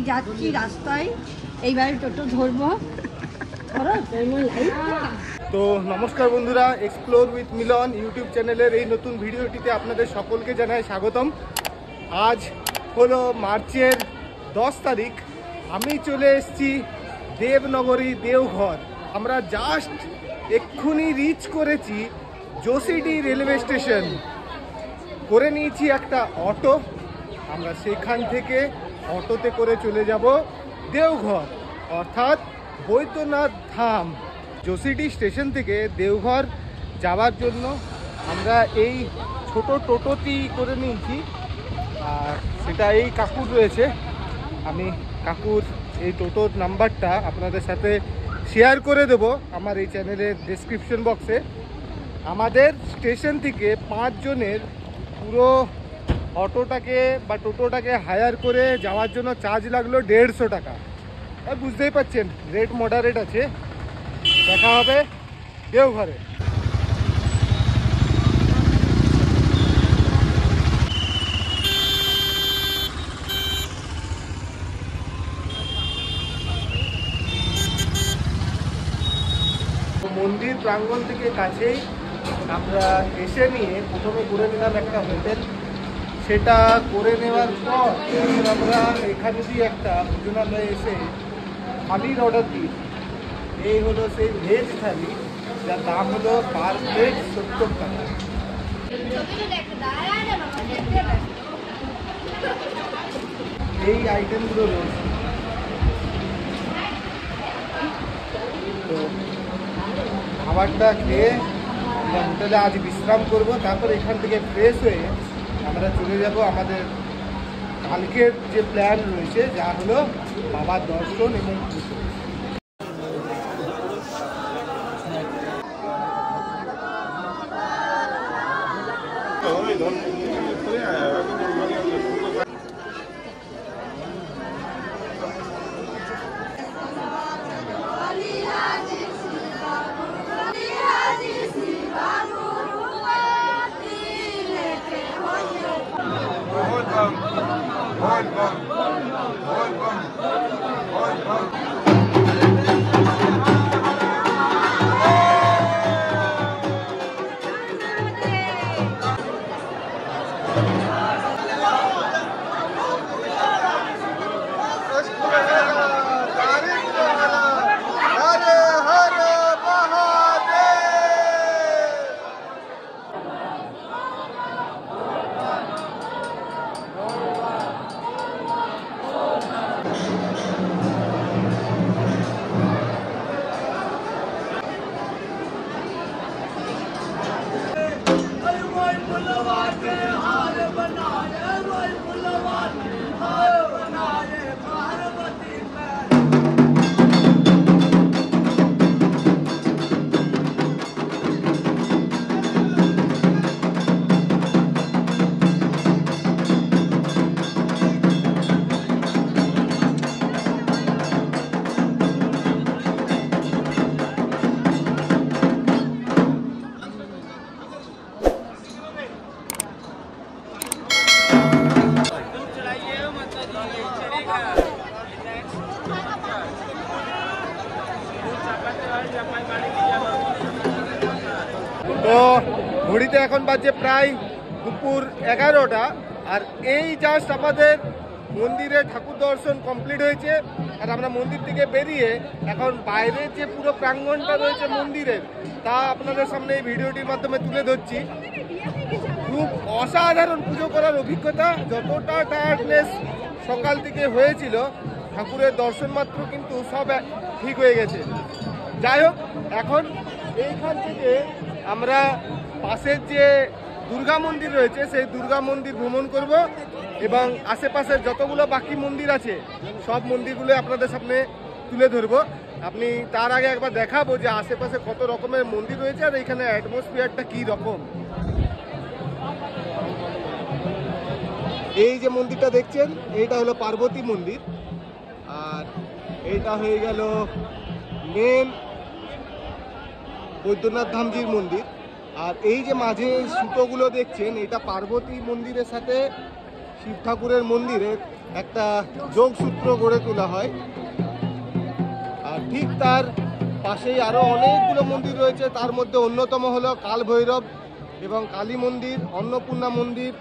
যাচ্ছি রাস্তায়, এইবারে টোটো ধরবো। তো নমস্কার বন্ধুরা, এক্সপ্লোর উইথ মিলন ইউটিউব চ্যানেলের এই নতুন ভিডিওটিতে আপনাদের সকলকে জানাই স্বাগতম। আজ হলো মার্চের 10 তারিখ। আমি চলে এসেছি দেবনগরী দেওঘর। আমরা জাস্ট এক্ষুনি রিচ করেছি জোসিডি রেলওয়ে স্টেশন। করে নিয়েছি একটা অটো। আমরা সেখান থেকে অটোতে করে চলে যাব দেওঘর, অর্থাৎ বৈদ্যনাথ ধাম। জোসিডি স্টেশন থেকে দেওঘর যাওয়ার জন্য আমরা এই ছোট টোটোটি করে নিয়েছি, আর সেটা এই কাকুর রয়েছে। আমি কাকুর এই টোটোর নাম্বারটা আপনাদের সাথে শেয়ার করে দেব আমার এই চ্যানেলের ডেসক্রিপশন বক্সে। আমাদের স্টেশন থেকে 5 জনের পুরো অটোটাকে বা টোটোটাকে হায়ার করে যাওয়ার জন্য চার্জ লাগলো 150 টাকা। বুঝতেই পারছেন, রেট মডারেট আছে। দেখা হবে দেওঘরে। মন্দির প্রাঙ্গণ থেকে কাছেই আমরা এসে নিয়ে প্রথমে করে নিলাম একটা হোটেল। সেটা করে নেওয়ার পর আমরা এখানে দিয়ে একটা ভোজনালয়ে এসে থালির অর্ডার দিই। এই হলো সেই ভেজ থালি, যার দাম হলো পার প্লেট 70 টাকা। এই আইটেমগুলো রয়েছে। তো খাবারটা খেয়ে আমরা হোটেলে আজ বিশ্রাম করব, তারপর এখান থেকে ফ্রেশ হয়ে আমরা চলে যাব আমাদের কালকের যে প্ল্যান রয়েছে, যা হলো বাবার দর্শন এবং পুজো। তো ঘড়িতে এখন বাজে প্রায় দুপুর 11টা, আর এই জাস্ট আমাদের মন্দিরে ঠাকুর দর্শন কমপ্লিট হয়েছে। আর আমরা মন্দির থেকে বেরিয়ে এখন বাইরের যে পুরো প্রাঙ্গণটা রয়েছে মন্দিরের, তা আপনাদের সামনে এই ভিডিওটির মাধ্যমে তুলে ধরছি। খুব অসাধারণ পুজো করার অভিজ্ঞতা। যতটা টায়ার্ডনেস সকাল থেকে হয়েছিল, ঠাকুরের দর্শন মাত্র কিন্তু সব ঠিক হয়ে গেছে। যাই হোক, এখন এইখান থেকে আমরা পাশের যে দুর্গা মন্দির রয়েছে সেই দুর্গা মন্দির ভ্রমণ করব এবং আশেপাশের যতগুলো বাকি মন্দির আছে সব মন্দিরগুলো আপনাদের সামনে তুলে ধরবো। আপনি তার আগে একবার দেখাবো যে আশেপাশে কত রকমের মন্দির রয়েছে আর এখানে অ্যাটমসফিয়ারটা কী রকম। এই যে মন্দিরটা দেখছেন, এইটা হলো পার্বতী মন্দির, আর এইটা হয়ে গেল মেন বৈদ্যনাথ ধামজির মন্দির। আর এই যে মাঝে সুতোগুলো দেখছেন, এটা পার্বতী মন্দিরের সাথে শিব ঠাকুরের মন্দিরের একটা যোগসূত্র গড়ে তোলা হয়। আর ঠিক তার পাশেই আরো অনেকগুলো মন্দির রয়েছে, তার মধ্যে অন্যতম হলো কাল ভৈরব এবং কালী মন্দির, অন্নপূর্ণা মন্দির,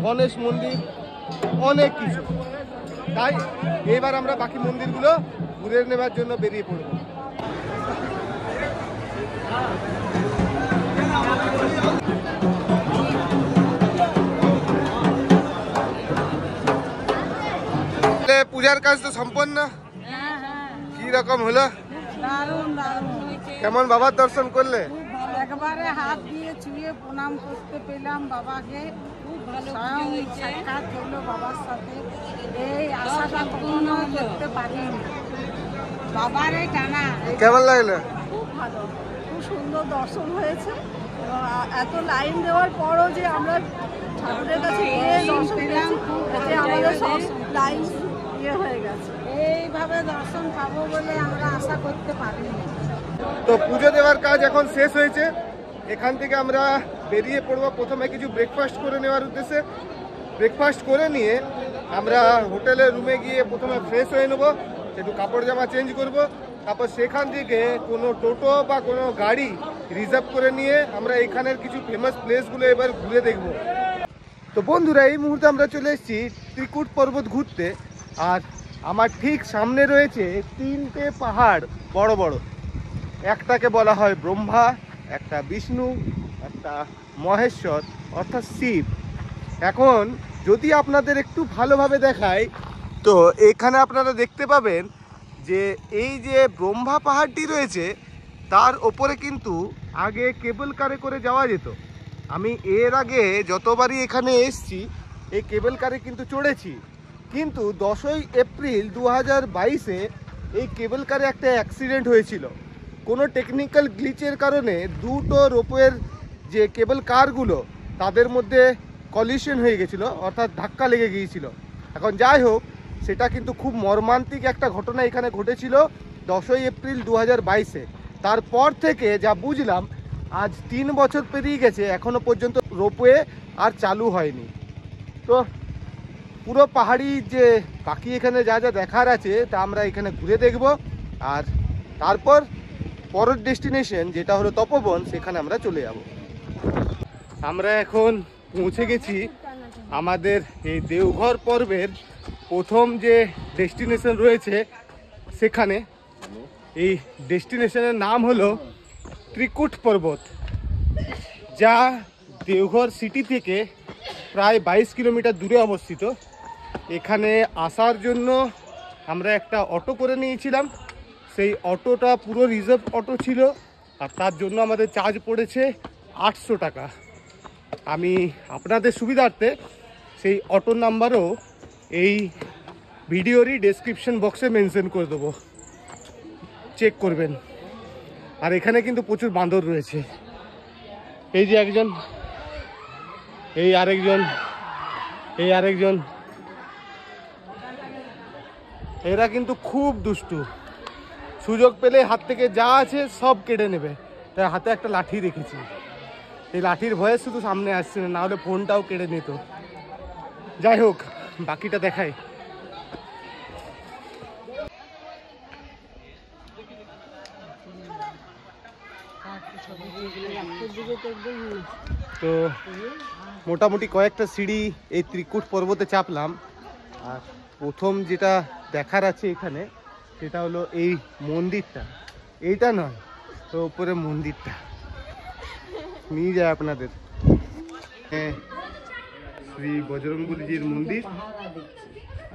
গণেশ মন্দির, অনেক কিছু। তাই এবার আমরা বাকি মন্দিরগুলো ঘুরে নেবার জন্য বেরিয়ে পড়ব। পূজার কাজ তো সম্পন্ন, কি রকম হলো? দারুণ দারুণ। কেমন বাবার দর্শন করলে? একবারে হাত দিয়ে ছুঁয়ে প্রণাম করতে পেলাম বাবাকে, খুব ভালো সাক্ষাৎ হলো বাবার সাথে। এই আশাটা কখনো করতে পারিনি, বাবার এই টানা। কেমন লাগলো? খুব ভালো, খুব সুন্দর দর্শন হয়েছে। এবং এত লাইন দেওয়ার পরও যে আমরা ঠাকুরের কাছে গিয়ে দর্শন পেলাম, এতে আমাদের সব লাইন ইয়ে হয়ে গেছে। এইভাবে দর্শন পাবো বলে আমরা আশা করতে পারিনি। তো পুজো দেওয়ার কাজ এখন শেষ হয়েছে, এখান থেকে আমরা বেরিয়ে পড়বো। প্রথমে কিছু ব্রেকফাস্ট করে নেওয়ার উদ্দেশ্যে। ব্রেকফাস্ট করে নিয়ে আমরা হোটেলের রুমে গিয়ে প্রথমে ফ্রেশ হয়ে নেবো, একটু কাপড় জামা চেঞ্জ করব, তারপর সেখান থেকে কোনো টোটো বা কোনো গাড়ি রিজার্ভ করে নিয়ে আমরা এখানের কিছু ফেমাস প্লেসগুলো এবার ঘুরে দেখব। তো বন্ধুরা, এই মুহূর্তে আমরা চলে এসেছি ত্রিকুট পর্বত ঘুরতে। আর আমার ঠিক সামনে রয়েছে 3টে পাহাড় বড় বড়। একটাকে বলা হয় ব্রহ্মা, একটা বিষ্ণু, একটা মহেশ্বর অর্থাৎ শিব। এখন যদি আপনাদের একটু ভালোভাবে দেখাই, তো এখানে আপনারা দেখতে পাবেন যে এই যে ব্রহ্মা পাহাড়টি রয়েছে তার ওপরে কিন্তু আগে কেবল কারে করে যাওয়া যেত। আমি এর আগে যতবারই এখানে এসেছি এই কেবল কারে কিন্তু চড়েছি, কিন্তু 10ই এপ্রিল 2022-এ এই কেবল কারে একটা অ্যাক্সিডেন্ট হয়েছিল। কোনো টেকনিক্যাল গ্লিচের কারণে দুটো রোপওয়ের যে কেবল কারগুলো তাদের মধ্যে কলিশন হয়ে গেছিলো, অর্থাৎ ধাক্কা লেগে গিয়েছিল। এখন যাই হোক, সেটা কিন্তু খুব মর্মান্তিক একটা ঘটনা এখানে ঘটেছিল 10ই এপ্রিল 2022-এ। তারপর থেকে যা বুঝলাম, আজ 3 বছর পেরিয়ে গেছে, এখনো পর্যন্ত রোপওয়ে আর চালু হয়নি। তো পুরো পাহাড়ি যে বাকি এখানে যা যা দেখার আছে তা আমরা এখানে ঘুরে দেখব। আর তারপর পরের ডেস্টিনেশন যেটা হলো তপবন, সেখানে আমরা চলে যাব। আমরা এখন পৌঁছে গেছি আমাদের এই দেওঘর পর্বের প্রথম যে ডেস্টিনেশন রয়েছে সেখানে। এই ডেস্টিনেশনের নাম হলো ত্রিকুট পর্বত, যা দেওঘর সিটি থেকে প্রায় 22 কিলোমিটার দূরে অবস্থিত। এখানে আসার জন্য আমরা একটা অটো করে নিয়েছিলাম। সেই অটোটা পুরো রিজার্ভ অটো ছিল, আর তার জন্য আমাদের চার্জ পড়েছে 800 টাকা। আমি আপনাদের সুবিধার্থে সেই অটোর নাম্বারও এই ভিডিওরই ডেসক্রিপশন বক্সে মেনশন করে দেবো, চেক করবেন। আর এখানে কিন্তু প্রচুর বাঁদর রয়েছে। এই যে একজন, এই আরেকজন, এই আরেকজন, এরা কিন্তু খুব দুষ্টু। সুযোগ পেলে হাত থেকে যা আছে সব কেটে নেবে। তাই হাতে একটা লাঠি রেখেছি, এই লাঠির ভয়ে শুধু সামনে আসছে না, হলে ফোনটাও কেড়ে নিত। যাই হোক, বাকিটা দেখাই। তো মোটামুটি কয়েকটা সিঁড়ি এই ত্রিকুট পর্বতে চাপলাম। আর প্রথম যেটা দেখার আছে এখানে সেটা হলো এই মন্দিরটা। এইটা নয়, তো উপরে মন্দিরটা নিয়ে যায় আপনাদের। হ্যাঁ, শ্রী বজরংবলীজির মন্দির।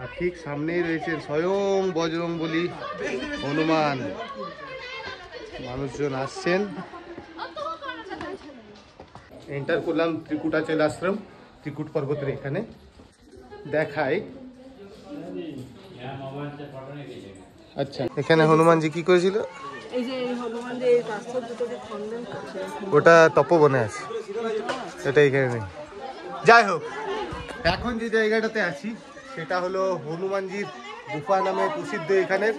আর ঠিক সামনেই রয়েছে স্বয়ং বজরংবলী হনুমান। মানুষজন আসছেন। এন্টার করলাম ত্রিকুটাচল আশ্রম, ত্রিকুট পর্বতের এখানে। দেখাই। আচ্ছা, এখানে হনুমানজি কি করেছিল? এই যে হনুমান যে রাস্তার দুটোকে খণ্ডন করছে, ওটা তপবনে আছে, এটা এখানে নেই। যাই হোক, এখন যে জায়গাটাতে আছি সেটা হলো হনুমানজির গুফা নামে প্রসিদ্ধ। এখানের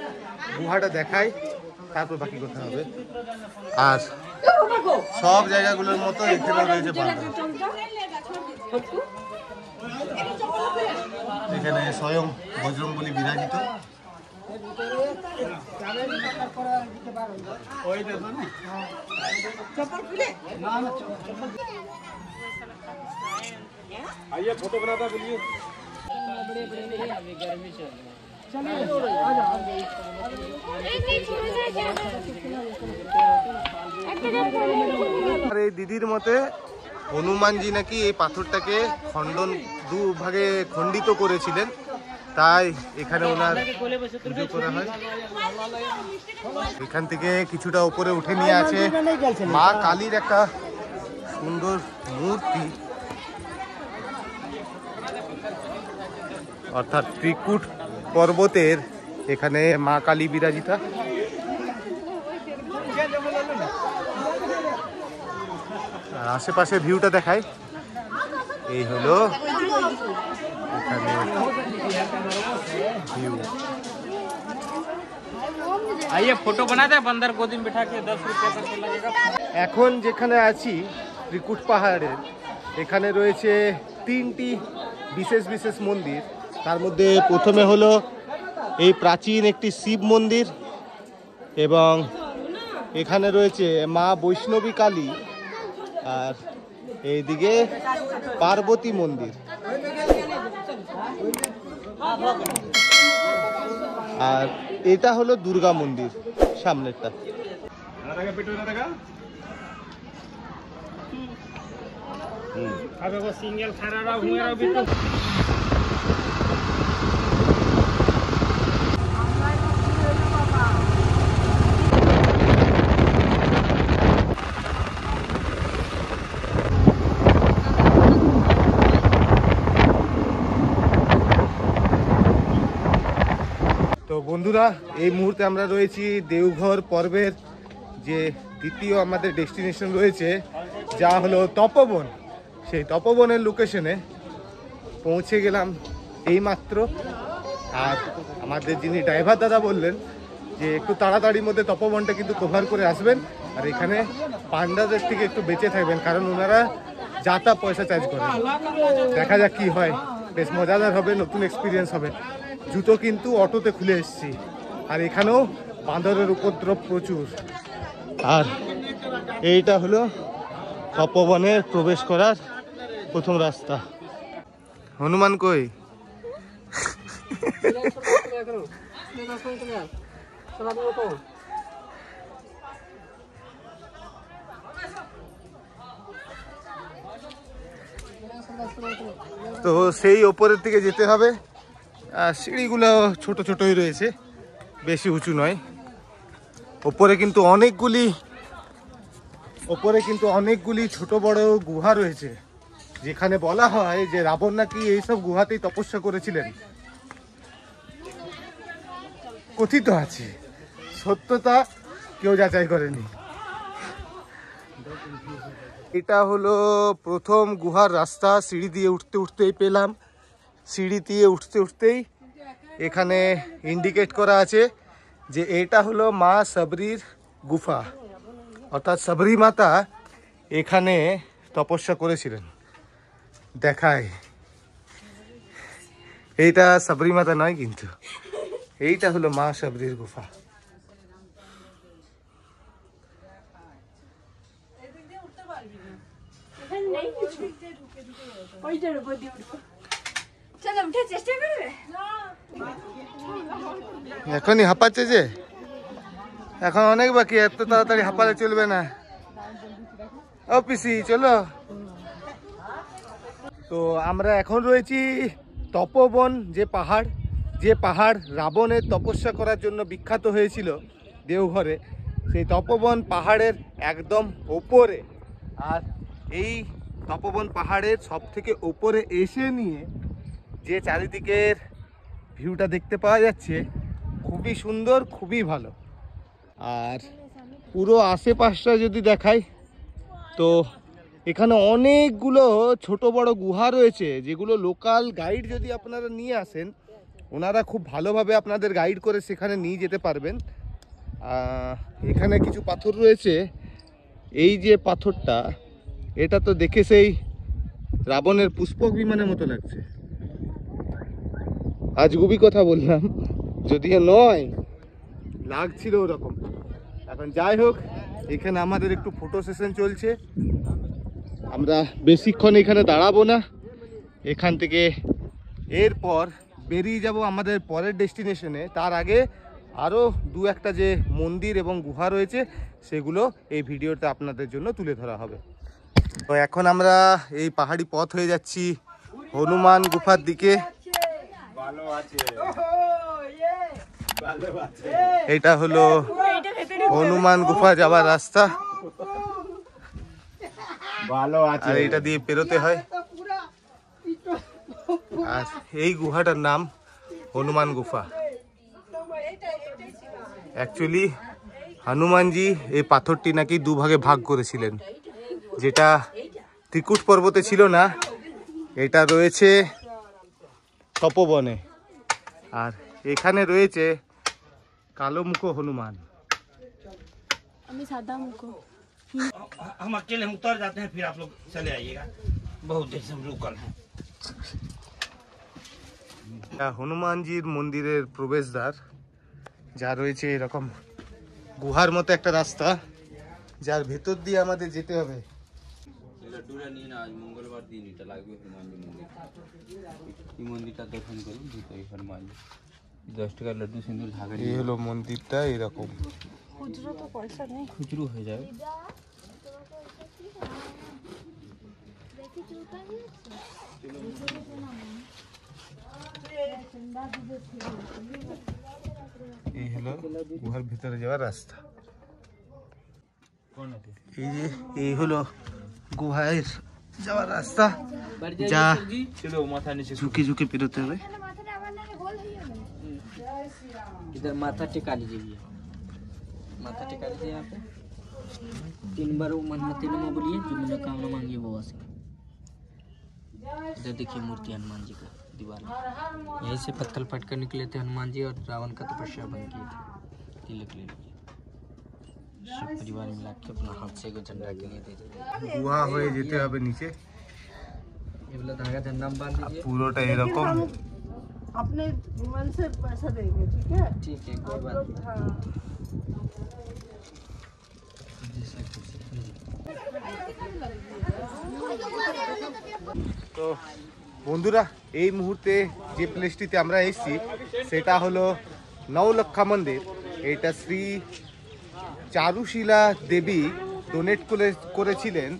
গুহাটা দেখাই, তারপর বাকি কথা হবে। আর সব জায়গাগুলোর মতো এখানে রয়েছে বাঁদর। এখানে স্বয়ং বজরংবলী বিরাজিত। আর এই দিদির মতে হনুমানজি নাকি এই পাথরটাকে দুভাগে খণ্ডিত করেছিলেন, তাই এখানে ওনার পুজো করা হয়। এখান থেকে কিছুটা উপরে উঠে নিয়ে আছে মা কালীর একটা সুন্দর মূর্তি, অর্থাৎ ত্রিকুট পর্বতের এখানে মা কালী বিরাজিতা। আর আশেপাশে ভিউটা দেখায়, এই হলো এখানে ভিউ। आइए फोटो बनाते हैं बंदर गोदी में बिठा के 10 रुपये करके लगेगा। এখন যেখানে আছি ত্রিকুট পাহাড়ের, এখানে রয়েছে 3টি বিশেষ বিশেষ মন্দির। তার মধ্যে প্রথমে হলো এই প্রাচীন একটি শিব মন্দির, এবং এখানে রয়েছে মা বৈষ্ণবী কালী, আর এইদিকে পার্বতী মন্দির, আর এটা হলো দুর্গা মন্দির সামনেরটা। अब वो सिंगल खड़ा रहा हुए रहा बिट्टू। তো বন্ধুরা, এই মুহূর্তে আমরা রয়েছি দেওঘর পর্বের যে দ্বিতীয় আমাদের ডেস্টিনেশন রয়েছে, যা হলো তপবন। সেই তপবনের লোকেশনে পৌঁছে গেলাম এইমাত্র। আর আমাদের যিনি ড্রাইভার দাদা বললেন যে একটু তাড়াতাড়ির মধ্যে তপবনটা কিন্তু কভার করে আসবেন, আর এখানে পান্ডাদের থেকে একটু বেঁচে থাকবেন, কারণ ওনারা যাতা পয়সা চার্জ করেন। দেখা যাক কি হয়, বেশ মজাদার হবে, নতুন এক্সপিরিয়েন্স হবে। জুতো কিন্তু অটোতে খুলে এসেছি, আর এখানেও বাঁদরের উপদ্রব প্রচুর। আর এইটা হলো তপবনে প্রবেশ করার প্রথম রাস্তা। হনুমান কই? তো সেই ওপরের দিকে যেতে হবে, আর সিঁড়িগুলো ছোট ছোটই রয়েছে, বেশি উঁচু নয়। ওপরে কিন্তু অনেকগুলি ছোট বড় গুহা রয়েছে, যেখানে বলা হয় যে রাবণ নাকি এইসব গুহাতেই তপস্যা করেছিলেন। কথিত আছে, সত্যতা কেউ যাচাই করেনি। এটা হলো প্রথম গুহার রাস্তা। সিঁড়ি দিয়ে উঠতেই পেলাম। সিঁড়ি দিয়ে উঠতেই এখানে ইন্ডিকেট করা আছে যে এটা হলো মা সাবরির গুফা, অর্থাৎ সাবরি মাতা এখানে তপস্যা করেছিলেন। দেখায়, এইটা সাবরি মাতা নয়, কিন্তু এইটা হলো মা সাবরির গুফা। এখনই হাঁপাচ্ছে যে, এখন অনেক বাকি, এত তাড়াতাড়ি হাঁপালে চলবে না। ও পিসি চলো। তো আমরা এখন রয়েছি তপবন, যে পাহাড় রাবণের তপস্যা করার জন্য বিখ্যাত হয়েছিল দেওঘরে, সেই তপবন পাহাড়ের একদম ওপরে। আর এই তপবন পাহাড়ের সব থেকে ওপরে এসে নিয়ে যে চারিদিকের ভিউটা দেখতে পাওয়া যাচ্ছে, খুবই সুন্দর, খুবই ভালো। আর পুরো আশেপাশটা যদি দেখাই, তো এখানে অনেকগুলো ছোট বড় গুহা রয়েছে, যেগুলো লোকাল গাইড যদি আপনারা নিয়ে আসেন, ওনারা খুব ভালোভাবে আপনাদের গাইড করে সেখানে নিয়ে যেতে পারবেন। এখানে কিছু পাথর রয়েছে। এই যে পাথরটা, এটা তো দেখে সেই রাবণের পুষ্পক বিমানের মতো লাগছে। আজগুবি কথা বললাম, যদিও নয়, লাগছিল ওরকম। এখন যাই হোক, এখানে আমাদের একটু ফটো সেশন চলছে, আমরা বেশিক্ষণ এখানে দাঁড়াবো না। এখান থেকে এরপর বেরিয়ে যাব আমাদের পরের ডেস্টিনেশনে। তার আগে আরও দু একটা যে মন্দির এবং গুহা রয়েছে সেগুলো এই ভিডিওতে আপনাদের জন্য তুলে ধরা হবে। তো এখন আমরা এই পাহাড়ি পথ হয়ে যাচ্ছি হনুমান গুফার দিকে। এটা হলো হনুমান গুফা যাওয়ার রাস্তা, আর এটা দিয়ে পেরোতে হয়। আর এই গুহাটার নাম হনুমান গুফা। অ্যাকচুয়ালি হনুমানজি এই পাথরটি নাকি দুভাগে ভাগ করেছিলেন, যেটা ত্রিকুট পর্বতে ছিল না, এটা রয়েছে তপবনে, আর এখানে রয়েছে কালো মুখো হনুমান। আমি সাদা মুখো। हम अकेले हम उतर जाते हैं, फिर आप लोग चले आइएगा, बहुत देर से हम रुकल हैं। হনুমানজির মন্দিরের প্রবেশদ্বার, যা রয়েছে এরকম গুহার মতো একটা রাস্তা, যার ভেতর দিয়ে আমাদের যেতে হবে। লড্ডুরা নিয়ে না, আজ মঙ্গলবার দিন এটা লাগবে হনুমানজি মন্দির। এই মন্দিরটা দর্শন করুন, ভিতরে হনুমানজি 10 টাকার লড্ডু সিঁদুর ঢাকা। এই হলো মন্দিরটা, এরকম খুচরো তো পয়সা নেই। খুচরো হয়ে যাবে। এই হলো গুহার ভিতরে যাওয়ার রাস্তা। এই হলো গুহায় যাওয়ার রাস্তা, যা ঝুঁকে ঝুঁকে পেরোতে হবে। इधर माथा टिका लीजिए भैया, माथा टिका लीजिए यहाँ पे। 3 बार वो मन्नतें नमो बोलिए, जो मनोकामना मांगी वो वासे। इधर देखिए मूर्ति हनुमान जी का दीवार में, यहीं से पत्थर फट कर निकले थे हनुमान जी, और रावण का तपस्या बन किए थे। तिलक ले लीजिए, सब परिवार मिला के अपना हाथ से झंडा के लिए दे दीजिए। গুহা হয়ে যেতে হবে নিচে, ये वाला धागा झंडा में बांध दीजिए। পুরোটা এরকম। अपने मन से पैसा देंगे, ठीक है? ठीक है, कोई बात नहीं। हाँ। जैसा खुशी लीजिए। তো বন্ধুরা, এই মুহূর্তে যে প্লেসটিতে আমরা এসেছি সেটা হলো নৌলক্ষা মন্দির। এটা শ্রী চারুশীলা দেবী ডোনেট করেছিলেন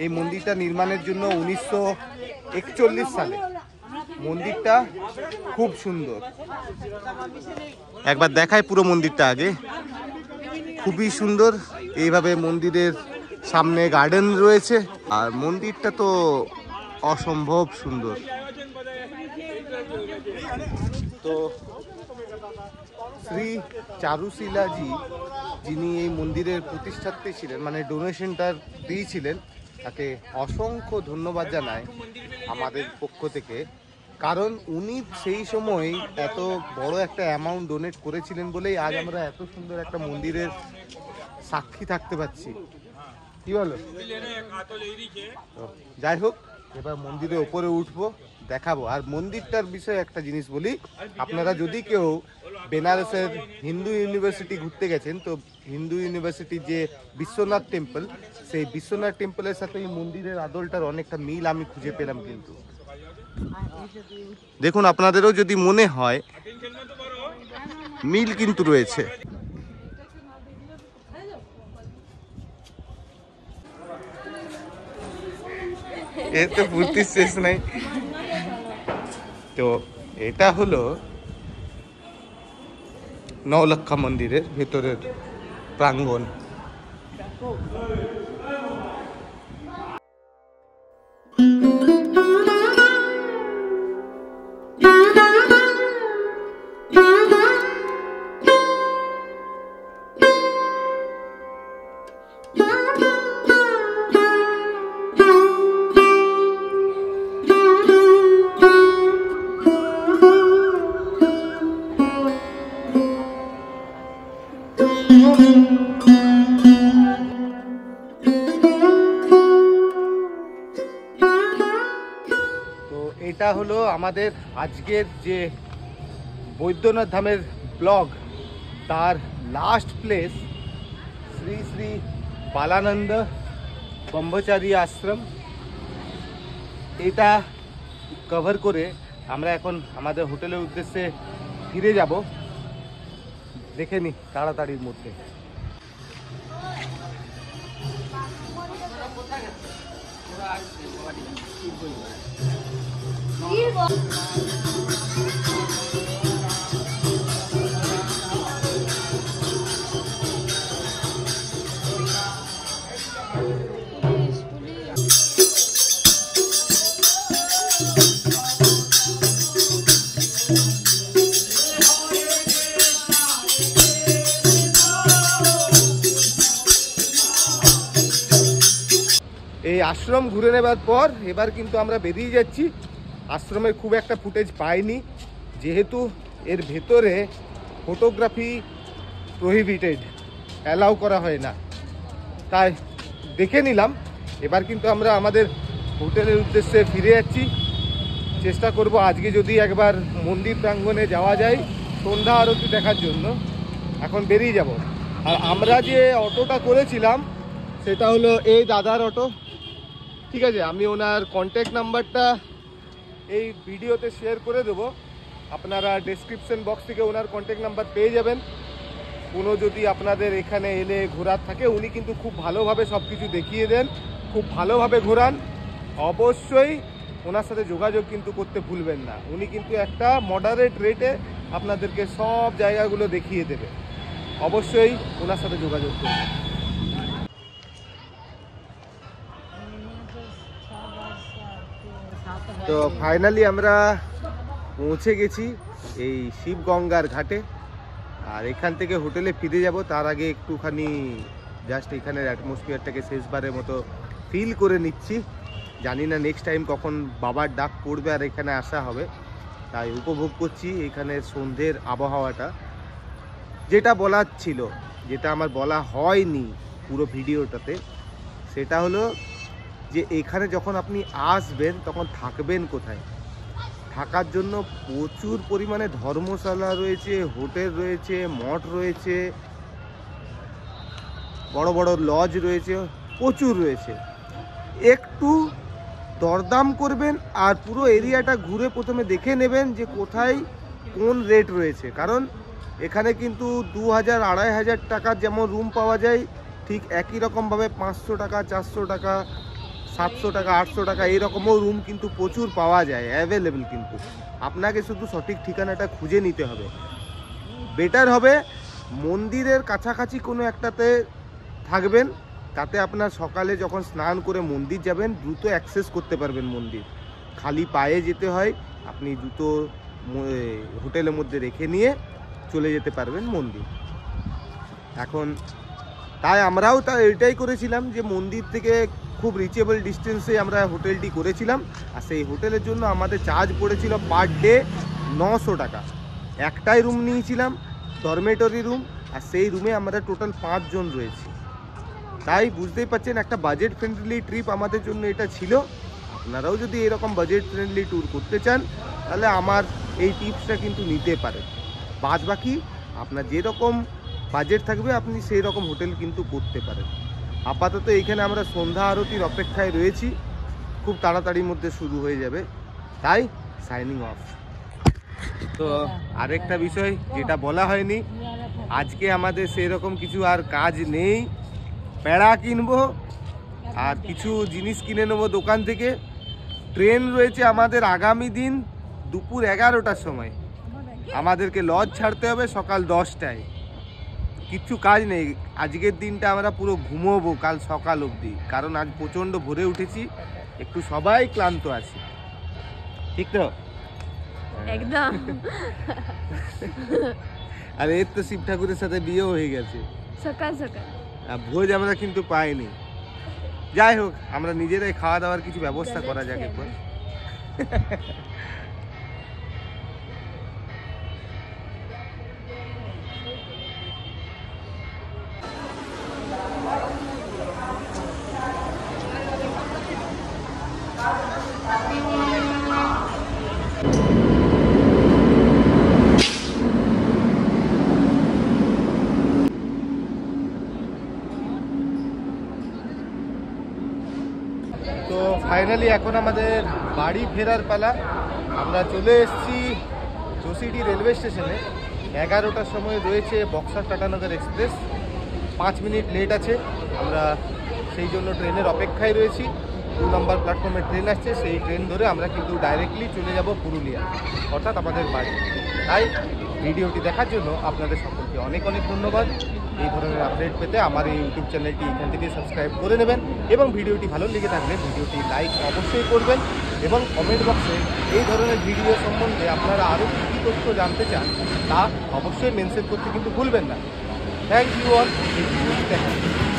এই মন্দিরটা নির্মাণের জন্য 1941 সালে। মন্দিরটা খুব সুন্দর, একবার দেখায় পুরো মন্দিরটা আগে। খুবই সুন্দর, এইভাবে মন্দিরের সামনে গার্ডেন রয়েছে, আর মন্দিরটা তো অসম্ভব সুন্দর। তো শ্রী চারুশীলাজি, যিনি এই মন্দিরের প্রতিষ্ঠাত্রী ছিলেন, মানে ডোনেশনটা দিয়েছিলেন, তাকে অসংখ্য ধন্যবাদ জানাই আমাদের পক্ষ থেকে। কারণ উনি সেই সময় এত বড় একটা অ্যামাউন্ট ডোনেট করেছিলেন বলেই আজ আমরা এত সুন্দর একটা মন্দিরের সাক্ষী থাকতে পারছি। কি বলো? তো যাই হোক, এবার মন্দিরের ওপরে উঠবো, দেখাবো। আর মন্দিরটার বিষয়ে একটা জিনিস বলি, আপনারা যদি কেউ বেনারসের হিন্দু ইউনিভার্সিটি ঘুরতে গেছেন, তো হিন্দু ইউনিভার্সিটির যে বিশ্বনাথ টেম্পল, সেই বিশ্বনাথ টেম্পলের সাথে এই মন্দিরের আদলটার অনেকটা মিল আমি খুঁজে পেলাম। কিন্তু দেখুন, আপনাদেরও যদি মনে হয়, মিল কিন্তু রয়েছে। এর তো ফুর্তির শেষ নাই। তো এটা হলো নৌলক্ষা মন্দিরের ভেতরের প্রাঙ্গণ। এটা হলো আমাদের আজকের যে বৈদ্যনাথ ধামের ব্লগ, তার লাস্ট প্লেস শ্রী শ্রী বালানন্দ ব্রহ্মচারী আশ্রম, এটা কভার করে আমরা এখন আমাদের হোটেলের উদ্দেশ্যে ফিরে যাব। দেখে নি তাড়াতাড়ির মধ্যে। এই আশ্রম ঘুরে নেবার পর এবার কিন্তু আমরা বেরিয়ে যাচ্ছি। আশ্রমের খুব একটা ফুটেজ পাইনি, যেহেতু এর ভেতরে ফটোগ্রাফি প্রহিবিটেড, অ্যালাউ করা হয় না, তাই দেখে নিলাম। এবার কিন্তু আমরা আমাদের হোটেলের উদ্দেশ্যে ফিরে যাচ্ছি। চেষ্টা করব আজকে যদি একবার মন্দির প্রাঙ্গণে যাওয়া যায় সন্ধ্যা আরতি দেখার জন্য। এখন বেরিয়ে যাব। আর আমরা যে অটোটা করেছিলাম সেটা হলো এই দাদার অটো, ঠিক আছে? আমি ওনার কন্ট্যাক্ট নাম্বারটা এই ভিডিওতে শেয়ার করে দেবো, আপনারা ডেসক্রিপশন বক্স থেকে ওনার কন্ট্যাক্ট নাম্বার পেয়ে যাবেন। কোনো যদি আপনাদের এখানে এলে ঘোরার থাকে, উনি কিন্তু খুব ভালোভাবে সব কিছু দেখিয়ে দেন, খুব ভালোভাবে ঘোরান। অবশ্যই ওনার সাথে যোগাযোগ কিন্তু করতে ভুলবেন না, উনি কিন্তু একটা মডারেট রেটে আপনাদেরকে সব জায়গাগুলো দেখিয়ে দেবে। অবশ্যই ওনার সাথে যোগাযোগ করবেন। তো ফাইনালি আমরা পৌঁছে গেছি এই শিবগঙ্গার ঘাটে। আর এখান থেকে হোটেলে ফিরে যাব, তার আগে একটুখানি জাস্ট এখানের অ্যাটমসফিয়ারটাকে শেষবারের মতো ফিল করে নিচ্ছি। জানি না নেক্সট টাইম কখন বাবার ডাক পড়বে আর এখানে আসা হবে, তাই উপভোগ করছি এখানের সন্ধ্যের আবহাওয়াটা। যেটা বলার ছিল, যেটা আমার বলা হয়নি পুরো ভিডিওটাতে, সেটা হলো যে এখানে যখন আপনি আসবেন তখন থাকবেন কোথায়। থাকার জন্য প্রচুর পরিমাণে ধর্মশালা রয়েছে, হোটেল রয়েছে, মঠ রয়েছে, বড় বড় লজ রয়েছে, প্রচুর রয়েছে। একটু দরদাম করবেন আর পুরো এরিয়াটা ঘুরে প্রথমে দেখে নেবেন যে কোথায় কোন রেট রয়েছে। কারণ এখানে কিন্তু 2000 2500 টাকার যেমন রুম পাওয়া যায়, ঠিক একই রকমভাবে 500 টাকা, 400 টাকা, 700 টাকা, 800 টাকা এইরকমও রুম কিন্তু প্রচুর পাওয়া যায়, অ্যাভেলেবেল। কিন্তু আপনাকে শুধু সঠিক ঠিকানাটা খুঁজে নিতে হবে। বেটার হবে মন্দিরের কাছাকাছি কোনো একটাতে থাকবেন, তাতে আপনার সকালে যখন স্নান করে মন্দির যাবেন দ্রুত অ্যাক্সেস করতে পারবেন মন্দির। খালি পায়ে যেতে হয়, আপনি জুতো হোটেলের মধ্যে রেখে নিয়ে চলে যেতে পারবেন মন্দির। এখন তাই আমরাও এটাই করেছিলাম যে মন্দির থেকে খুব রিচেবল ডিস্টেন্সে আমরা হোটেলটি করেছিলাম। আর সেই হোটেলের জন্য আমাদের চার্জ পড়েছিল পার ডে 900 টাকা। একটাই রুম নিয়েছিলাম, ডরমেটরি রুম, আর সেই রুমে আমরা টোটাল 5 জন রয়েছি। তাই বুঝতেই পারছেন একটা বাজেট ফ্রেন্ডলি ট্রিপ আমাদের জন্য এটা ছিল। আপনারাও যদি এরকম বাজেট ফ্রেন্ডলি ট্যুর করতে চান তাহলে আমার এই টিপসটা কিন্তু নিতে পারেন। বাদ বাকি আপনার যেরকম বাজেট থাকবে আপনি সেই রকম হোটেল কিন্তু করতে পারেন। আপাতত এইখানে আমরা সন্ধ্যা আরতির অপেক্ষায় রয়েছি, খুব তাড়াতাড়ির মধ্যে শুরু হয়ে যাবে, তাই সাইনিং অফ। তো আরেকটা বিষয় যেটা বলা হয়নি, আজকে আমাদের সেই রকম কিছু আর কাজ নেই। পেড়া কিনবো আর কিছু জিনিস কিনে নেবো দোকান থেকে। ট্রেন রয়েছে আমাদের আগামী দিন দুপুর 11টার সময়। আমাদেরকে লজ ছাড়তে হবে সকাল 10টায়। কিচ্ছু কাজ নেই আজকের দিনটা, আমরা পুরো ঘুমোবো কাল সকাল অবধি, কারণ আজ প্রচণ্ড ভোরে উঠেছি, একটু সবাই ক্লান্ত আছি, ঠিক তো? একদম। আর এর তো শিব ঠাকুরের সাথে বিয়েও হয়ে গেছে সকাল সকাল, ভোজ আমরা কিন্তু পাইনি। যাই হোক, আমরা নিজেরাই খাওয়া দাওয়ার কিছু ব্যবস্থা করা যাক এরপর। তো ফাইনালি এখন আমাদের বাড়ি ফেরার পালা। আমরা চলে এসেছি জোসিডি রেলওয়ে স্টেশনে। 11টার সময় রয়েছে Buxar Tatanagar express, 5 minute late আছে। আমরা সেই জন্য ট্রেনের অপেক্ষায় রয়েছি। 2 নম্বর প্ল্যাটফর্মে ট্রেন আসছে, সেই ট্রেন ধরে আমরা কিন্তু ডাইরেক্টলি চলে যাব পুরুলিয়া, অর্থাৎ আমাদের বাড়ি। তাই ভিডিওটি দেখার জন্য আপনাদের সকলকে অনেক অনেক ধন্যবাদ। এই ধরনের আপডেট পেতে আমার এই ইউটিউব চ্যানেলটি এখান থেকে সাবস্ক্রাইব করে নেবেন এবং ভিডিওটি ভালো লেগে থাকলে ভিডিওটি লাইক অবশ্যই করবেন এবং কমেন্ট বক্সে এই ধরনের ভিডিও সম্বন্ধে আপনারা আরও কী তথ্য জানতে চান তা অবশ্যই মেনশন করতে কিন্তু ভুলবেন না। থ্যাংক ইউ অল এই ভিডিওটি দেখার জন্য।